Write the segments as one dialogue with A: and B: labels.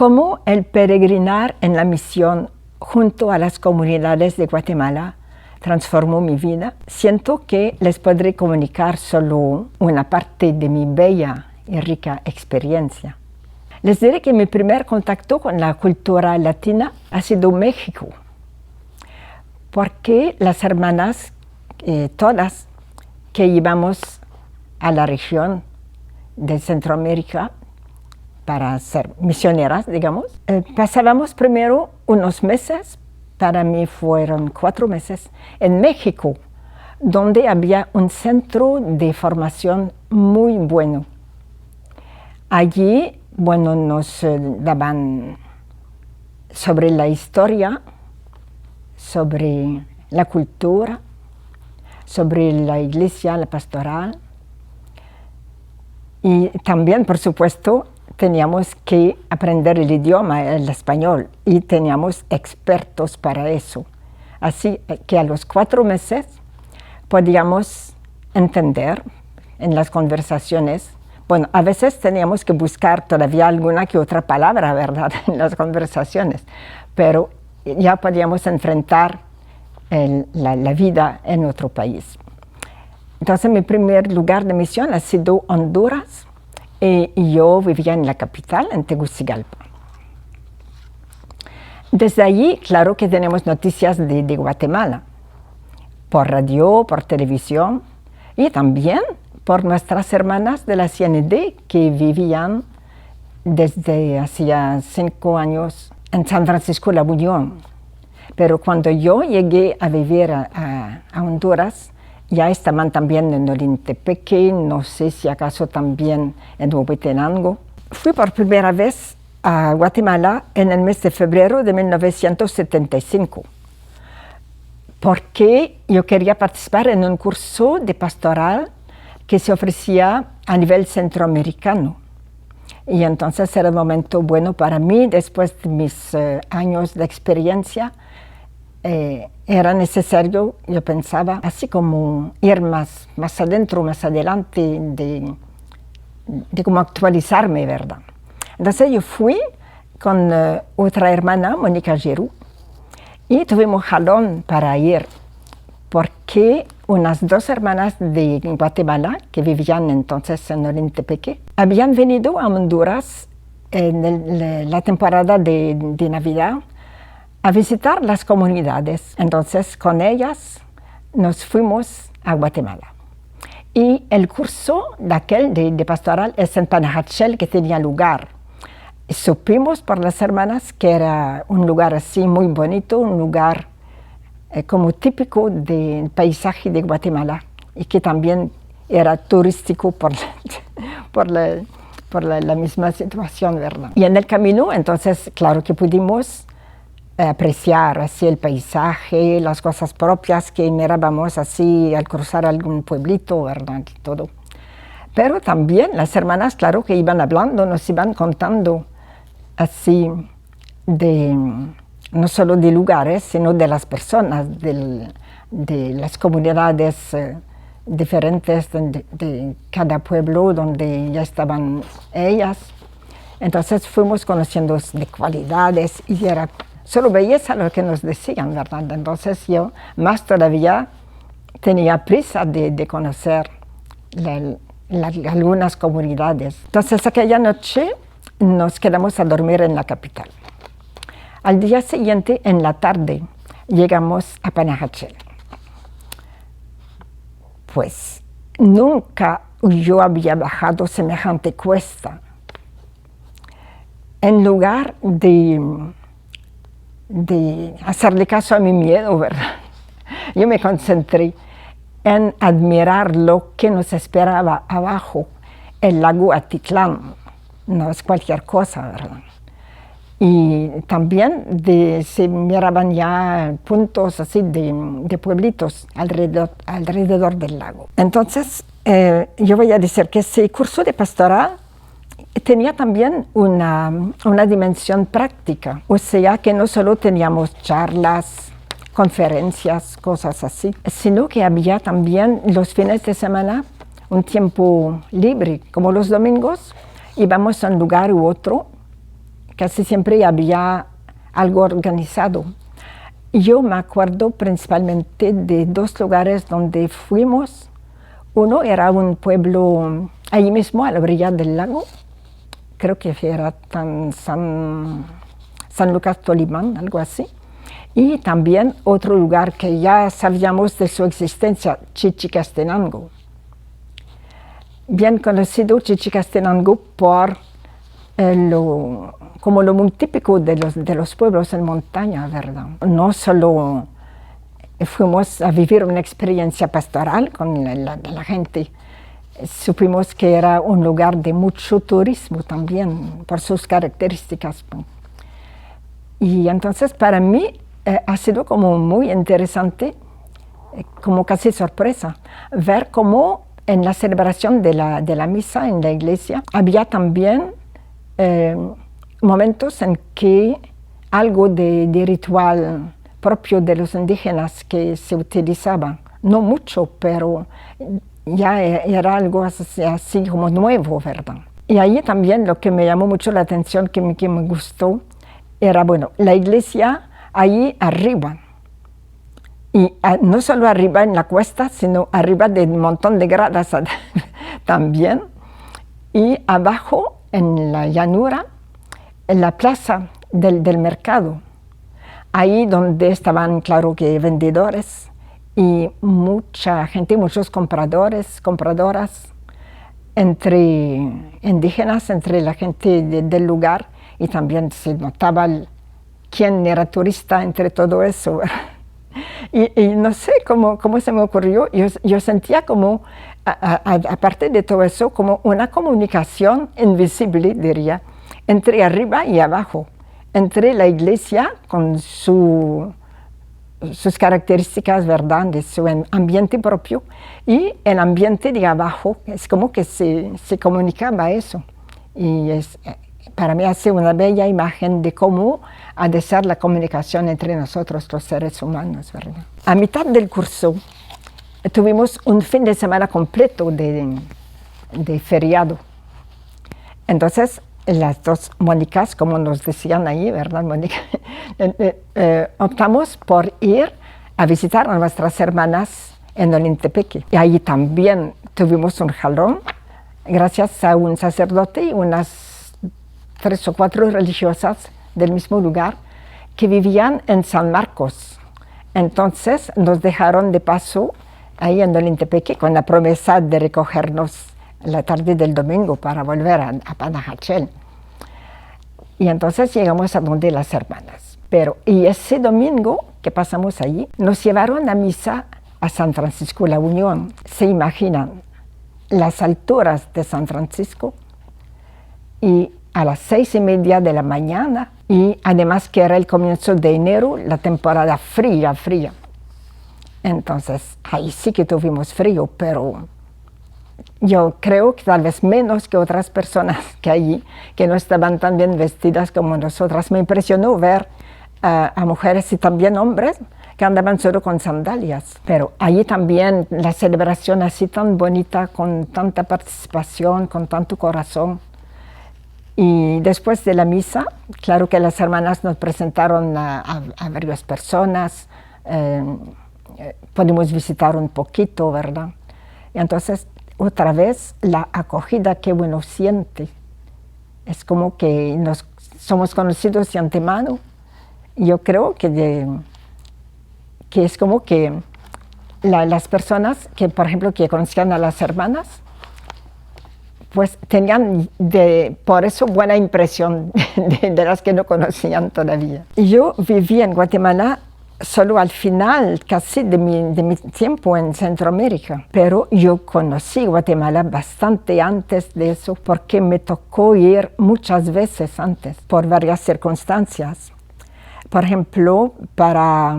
A: Cómo el peregrinar en la misión junto a las comunidades de Guatemala transformó mi vida. Siento que les podré comunicar solo una parte de mi bella y rica experiencia. Les diré que mi primer contacto con la cultura latina ha sido México, porque las hermanas, todas que íbamos a la región de Centroamérica para ser misioneras, digamos, pasábamos primero unos meses, para mí fueron 4 meses, en México, donde había un centro de formación muy bueno. Allí, bueno, nos daban sobre la historia, sobre la cultura, sobre la iglesia, la pastoral. Y también, por supuesto, teníamos que aprender el idioma, el español, y teníamos expertos para eso. Así que a los 4 meses podíamos entender en las conversaciones. Bueno, a veces teníamos que buscar todavía alguna que otra palabra, ¿verdad?, en las conversaciones, pero ya podíamos enfrentar la vida en otro país. Entonces, mi primer lugar de misión ha sido Honduras, y yo vivía en la capital, en Tegucigalpa. Desde allí, claro que tenemos noticias de Guatemala, por radio, por televisión, y también por nuestras hermanas de la CND que vivían desde hacía 5 años en San Francisco La Unión. Pero cuando yo llegué a vivir a Honduras, ya estaban también en Olintepeque, no sé si acaso también en Huehuetenango. Fui por primera vez a Guatemala en el mes de febrero de 1975, porque yo quería participar en un curso de pastoral que se ofrecía a nivel centroamericano. Y entonces era un momento bueno para mí, después de mis años de experiencia. Era necesario, yo pensaba, así como ir más adentro, más adelante, de cómo actualizarme, ¿verdad? Entonces yo fui con otra hermana, Mónica Giroux, y tuvimos jalón para ir, porque unas 2 hermanas de Guatemala, que vivían entonces en Olintepeque, habían venido a Honduras en la temporada de Navidad, a visitar las comunidades. Entonces, con ellas nos fuimos a Guatemala. Y el curso de pastoral es en Panajachel, que tenía lugar. Supimos por las hermanas que era un lugar así muy bonito, un lugar como típico del paisaje de Guatemala, y que también era turístico por la misma situación, ¿verdad? Y en el camino, entonces, claro que pudimos apreciar así el paisaje, las cosas propias que mirábamos así al cruzar algún pueblito, ¿verdad? Y todo. Pero también las hermanas, claro que iban hablando, nos iban contando así no solo de lugares, sino de las personas, de las comunidades diferentes de cada pueblo donde ya estaban ellas. Entonces fuimos conociendo de cualidades y era solo belleza lo que nos decían, ¿verdad? Entonces yo más todavía tenía prisa de conocer algunas comunidades. Entonces aquella noche nos quedamos a dormir en la capital. Al día siguiente, en la tarde, llegamos a Panajachel. Pues nunca yo había bajado semejante cuesta. En lugar de hacerle caso a mi miedo, ¿verdad? Yo me concentré en admirar lo que nos esperaba abajo, el lago Atitlán. No es cualquier cosa, ¿verdad? Y también se miraban ya puntos así de pueblitos alrededor del lago. Entonces, yo voy a decir que ese curso de pastoral tenía también una dimensión práctica, o sea que no solo teníamos charlas, conferencias, cosas así, sino que había también los fines de semana un tiempo libre, como los domingos, íbamos a un lugar u otro casi siempre había algo organizado. Yo me acuerdo principalmente de dos lugares donde fuimos. Uno era un pueblo ahí mismo, a la orilla del lago. Creo que era San Lucas Tolimán, algo así. Y también otro lugar que ya sabíamos de su existencia, Chichicastenango. Bien conocido Chichicastenango por como lo muy típico de los pueblos en montaña, ¿verdad? No solo fuimos a vivir una experiencia pastoral con la gente, supimos que era un lugar de mucho turismo también, por sus características. Y entonces para mí ha sido como muy interesante, como casi sorpresa, ver cómo en la celebración de la misa en la iglesia había también momentos en que algo de ritual propio de los indígenas que se utilizaba, no mucho, pero ya era algo así como nuevo, ¿verdad? Y ahí también lo que me llamó mucho la atención, que me gustó, era, bueno, la iglesia ahí arriba, y no solo arriba en la cuesta, sino arriba de un montón de gradas también, y abajo en la llanura, en la plaza del mercado, ahí donde estaban, claro que vendedores, y mucha gente, muchos compradores, compradoras, entre indígenas, entre la gente del lugar, y también se notaba quién era turista entre todo eso. Y no sé cómo se me ocurrió, yo sentía como, aparte de todo eso, como una comunicación invisible, diría, entre arriba y abajo, entre la iglesia con sus características, ¿verdad?, de su ambiente propio, y el ambiente de abajo. Es como que se comunicaba eso. Y para mí hace una bella imagen de cómo ha de ser la comunicación entre nosotros, los seres humanos, ¿verdad? A mitad del curso tuvimos un fin de semana completo de feriado. Entonces, las dos Mónicas, como nos decían ahí, ¿verdad, Mónica? Optamos por ir a visitar a nuestras hermanas en Olintepeque. Y ahí también tuvimos un jalón, gracias a un sacerdote y unas 3 o 4 religiosas del mismo lugar que vivían en San Marcos. Entonces nos dejaron de paso ahí en Olintepeque con la promesa de recogernos la tarde del domingo para volver a Panajachel. Y entonces llegamos a donde las hermanas. Y ese domingo que pasamos allí, nos llevaron a misa a San Francisco La Unión. ¿Se imaginan las alturas de San Francisco? Y a las 6:30 de la mañana, y además que era el comienzo de enero, la temporada fría. Entonces, ahí sí que tuvimos frío, pero yo creo que tal vez menos que otras personas que allí, que no estaban tan bien vestidas como nosotras. Me impresionó ver a mujeres y también hombres que andaban solo con sandalias. Pero allí también la celebración así tan bonita, con tanta participación, con tanto corazón. Y después de la misa, claro que las hermanas nos presentaron a varias personas, pudimos visitar un poquito, ¿verdad? Y entonces, otra vez, la acogida que uno siente. Es como que somos conocidos de antemano. Yo creo que es como que las personas que, por ejemplo, que conocían a las hermanas, pues tenían por eso buena impresión de las que no conocían todavía. Yo viví en Guatemala solo al final casi de mi tiempo en Centroamérica, pero yo conocí Guatemala bastante antes de eso, porque me tocó ir muchas veces antes por varias circunstancias. Por ejemplo, para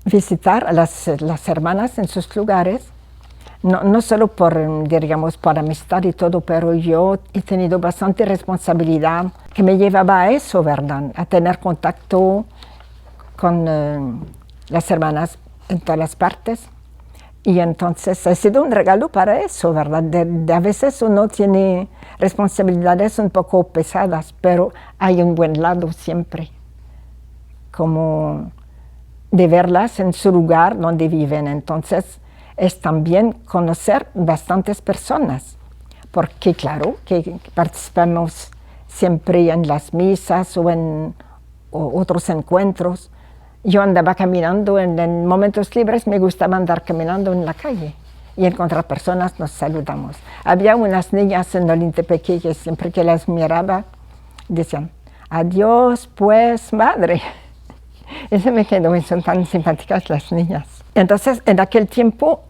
A: visitar a las hermanas en sus lugares, no solo digamos, por amistad y todo, pero yo he tenido bastante responsabilidad que me llevaba a eso, ¿verdad? A tener contacto con las hermanas en todas las partes. Y entonces ha sido un regalo para eso, ¿verdad? A veces uno tiene responsabilidades un poco pesadas, pero hay un buen lado siempre, como de verlas en su lugar donde viven. Entonces es también conocer bastantes personas, porque claro, que participamos siempre en las misas o en otros encuentros. Yo andaba caminando en momentos libres, me gustaba andar caminando en la calle y encontrar personas, nos saludamos. Había unas niñas en Olintepeque que siempre que las miraba decían, adiós pues madre. Eso me quedó, son tan simpáticas las niñas. Entonces en aquel tiempo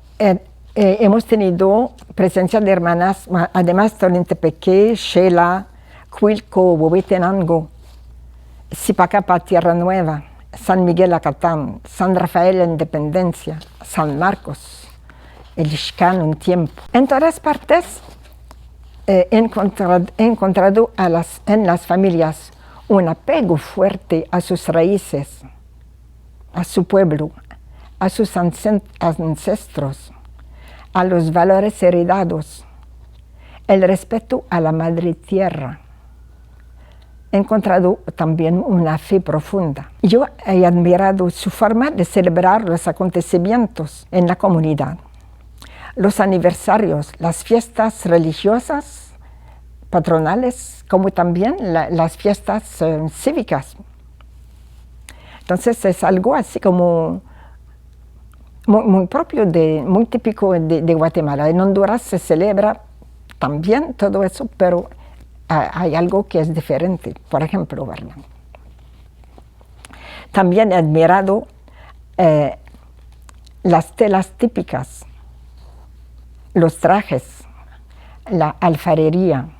A: hemos tenido presencia de hermanas, además de Olintepeque, Xela, Cuilco, Huehuetenango, Zipacapa, Tierra Nueva, San Miguel Acatán, San Rafael la Independencia, San Marcos, el Ixcán un tiempo. En todas partes he encontrado en las familias un apego fuerte a sus raíces, a su pueblo, a sus ancestros, a los valores heredados, el respeto a la madre tierra. He encontrado también una fe profunda. Yo he admirado su forma de celebrar los acontecimientos en la comunidad, los aniversarios, las fiestas religiosas, patronales, como también las fiestas cívicas. Entonces es algo así como muy propio, muy típico de Guatemala. En Honduras se celebra también todo eso, pero hay algo que es diferente, por ejemplo, ¿verdad? También he admirado las telas típicas, los trajes, la alfarería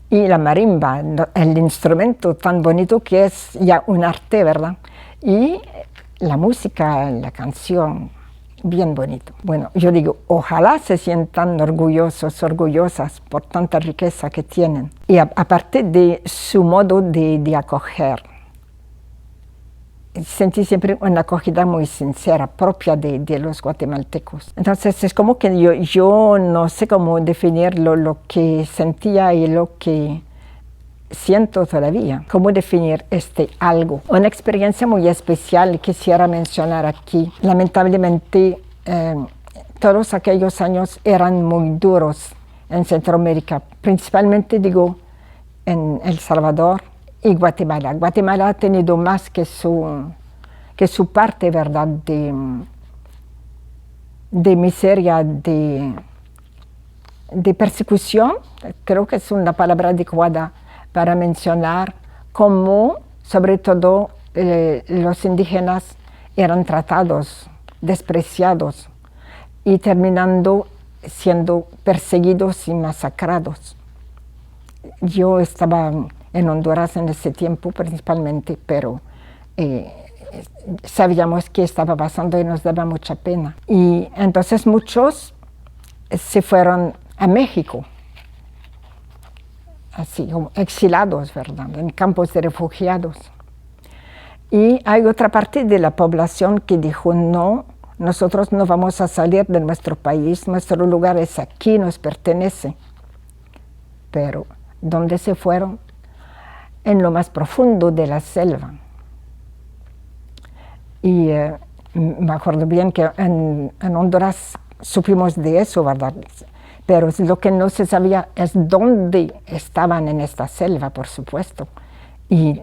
A: y la marimba, el instrumento tan bonito que es ya un arte, ¿verdad? Y la música, la canción, bien bonito. Bueno, yo digo, ojalá se sientan orgullosos, orgullosas por tanta riqueza que tienen. Y aparte de su modo de acoger, sentí siempre una acogida muy sincera, propia de los guatemaltecos. Entonces es como que yo no sé cómo definir lo que sentía y lo que siento todavía. ¿Cómo definir algo? Una experiencia muy especial quisiera mencionar aquí. Lamentablemente, todos aquellos años eran muy duros en Centroamérica, principalmente digo en El Salvador y Guatemala. Guatemala ha tenido más que su parte, ¿verdad?, de miseria, de persecución. Creo que es una palabra adecuada para mencionar cómo, sobre todo, los indígenas eran tratados, despreciados y terminando siendo perseguidos y masacrados. Yo estaba en Honduras en ese tiempo principalmente, pero sabíamos qué estaba pasando y nos daba mucha pena. Y entonces muchos se fueron a México, así como exilados, ¿verdad?, en campos de refugiados. Y hay otra parte de la población que dijo, no, nosotros no vamos a salir de nuestro país, nuestro lugar es aquí, nos pertenece. Pero, ¿dónde se fueron? En lo más profundo de la selva. Y me acuerdo bien que en Honduras supimos de eso, ¿verdad? Pero lo que no se sabía es dónde estaban en esta selva, por supuesto. Y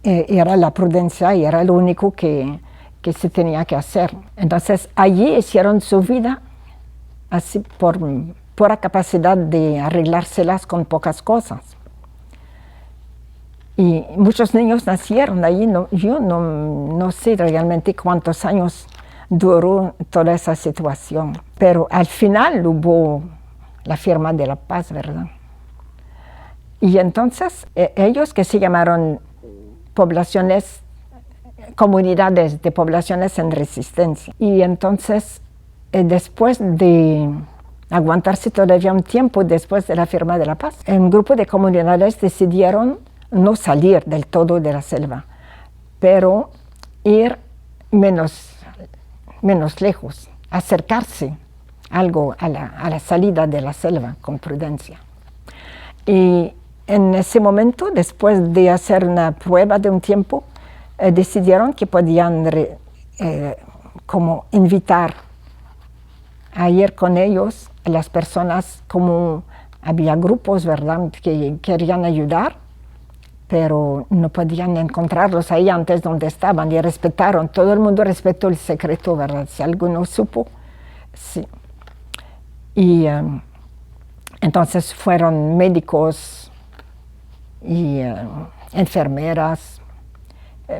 A: era la prudencia y era lo único que se tenía que hacer. Entonces allí hicieron su vida así por pura capacidad de arreglárselas con pocas cosas. Y muchos niños nacieron allí. Yo no sé realmente cuántos años duró toda esa situación. Pero al final hubo la firma de la paz, ¿verdad? Y entonces ellos, que se llamaron comunidades de poblaciones en resistencia. Y entonces, después de aguantarse todavía un tiempo después de la firma de la paz, un grupo de comunidades decidieron no salir del todo de la selva, pero ir menos lejos. acercarse algo a la salida de la selva con prudencia. Y en ese momento, después de hacer una prueba de un tiempo, decidieron que podían como invitar a ir con ellos a las personas, como había grupos, ¿verdad?, que querían ayudar, pero no podían encontrarlos ahí antes donde estaban, y respetaron, todo el mundo respetó el secreto, ¿verdad? Si alguno supo, sí. Y entonces fueron médicos y enfermeras,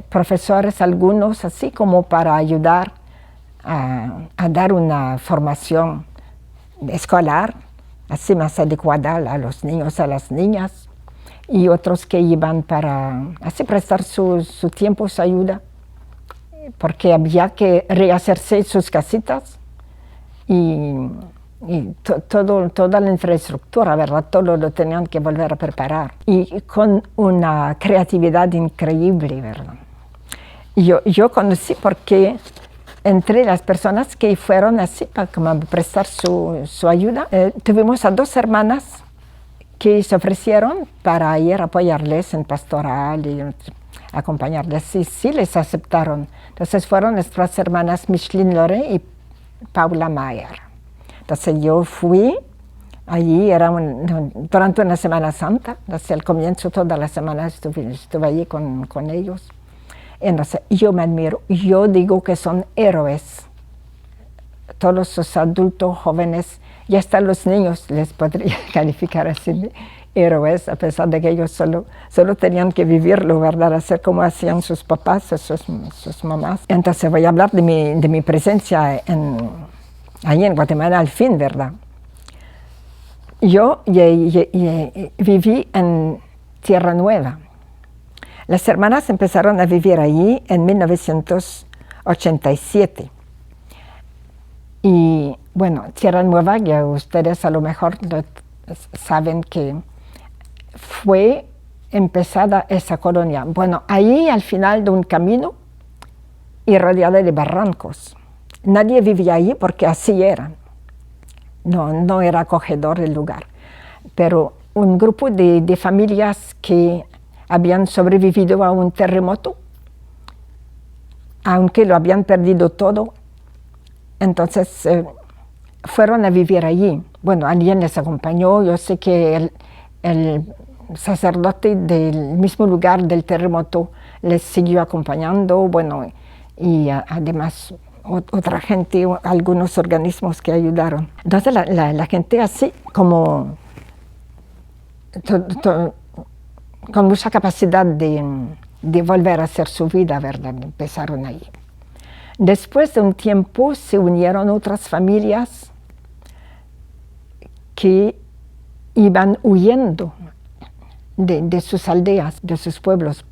A: profesores algunos, así como para ayudar a dar una formación escolar, así más adecuada a los niños, a las niñas, y otros que iban para así prestar su tiempo, su ayuda, porque había que rehacerse sus casitas y toda la infraestructura, ¿verdad? Todo lo tenían que volver a preparar, y con una creatividad increíble, ¿verdad? Yo conocí porque entre las personas que fueron así para prestar su ayuda, tuvimos a 2 hermanas que se ofrecieron para ir a apoyarles en pastoral y acompañarles, y sí les aceptaron. Entonces fueron nuestras hermanas Micheline Lore y Paula Mayer. Entonces yo fui allí, durante una Semana Santa, desde el comienzo toda la semana estuve allí con ellos. Entonces yo me admiro, yo digo que son héroes. Todos los adultos, jóvenes, y hasta los niños les podría calificar así de héroes, a pesar de que ellos solo tenían que vivirlo, ¿verdad? Hacer como hacían sus papás, sus mamás. Entonces voy a hablar de mi presencia ahí en Guatemala al fin, ¿verdad? Yo viví en Tierra Nueva. Las hermanas empezaron a vivir allí en 1987. Y bueno, Tierra Nueva, ya ustedes a lo mejor saben que fue empezada esa colonia. Bueno, ahí al final de un camino y rodeada de barrancos. Nadie vivía allí porque así era. No era acogedor el lugar. Pero un grupo de familias que habían sobrevivido a un terremoto, aunque lo habían perdido todo, entonces fueron a vivir allí. Bueno, alguien les acompañó. Yo sé que el sacerdote del mismo lugar del terremoto les siguió acompañando, bueno, y además otra gente, algunos organismos que ayudaron. Entonces la gente así como con mucha capacidad de volver a hacer su vida, ¿verdad? Empezaron ahí. Después de un tiempo se unieron otras familias que iban huyendo de sus aldeas, de sus pueblos,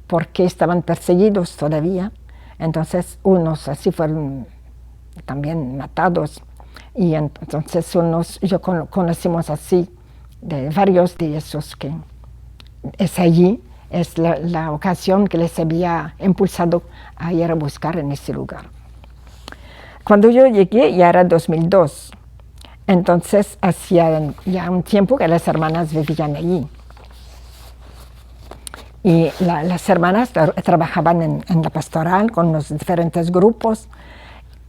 A: porque estaban perseguidos todavía. Entonces unos así fueron también matados, y entonces conocimos así de varios de esos que es allí, es la ocasión que les había impulsado a ir a buscar en ese lugar. Cuando yo llegué ya era 2002, entonces hacía ya un tiempo que las hermanas vivían allí. Y las hermanas trabajaban en la pastoral con los diferentes grupos,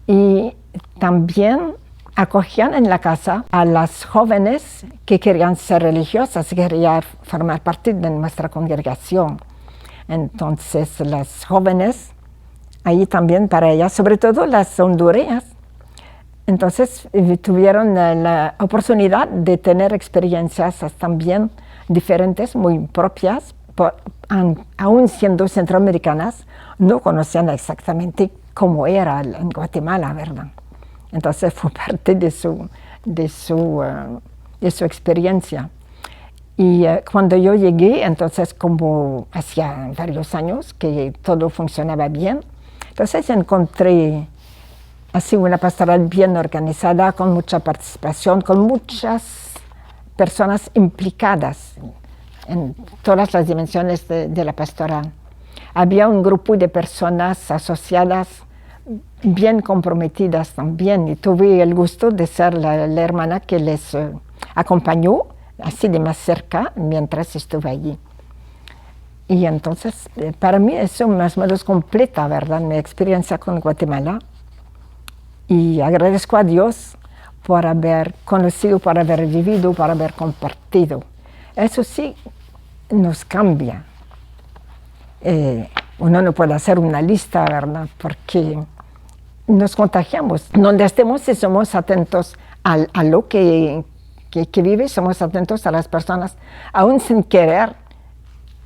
A: y también acogían en la casa a las jóvenes que querían ser religiosas, querían formar parte de nuestra congregación. Entonces las jóvenes, ahí también para ellas, sobre todo las hondureñas, entonces tuvieron la oportunidad de tener experiencias también diferentes, muy propias, aún siendo centroamericanas, no conocían exactamente cómo era en Guatemala, ¿verdad? Entonces fue parte de su experiencia. Y cuando yo llegué, entonces como hacía varios años que todo funcionaba bien, entonces encontré así una pastoral bien organizada, con mucha participación, con muchas personas implicadas en todas las dimensiones de la pastoral. Había un grupo de personas asociadas bien comprometidas también. Y tuve el gusto de ser la hermana que les acompañó así de más cerca mientras estuve allí. Y entonces, para mí eso más o menos completa, ¿verdad?, mi experiencia con Guatemala. Y agradezco a Dios por haber conocido, por haber vivido, por haber compartido. Eso sí nos cambia. Uno no puede hacer una lista, ¿verdad?, porque nos contagiamos. Donde estemos, si somos atentos a lo que vive, somos atentos a las personas, aún sin querer,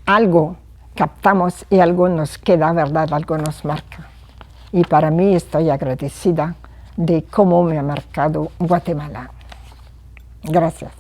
A: algo captamos y algo nos queda, ¿verdad?, algo nos marca. Y para mí estoy agradecida de cómo me ha marcado Guatemala. Gracias.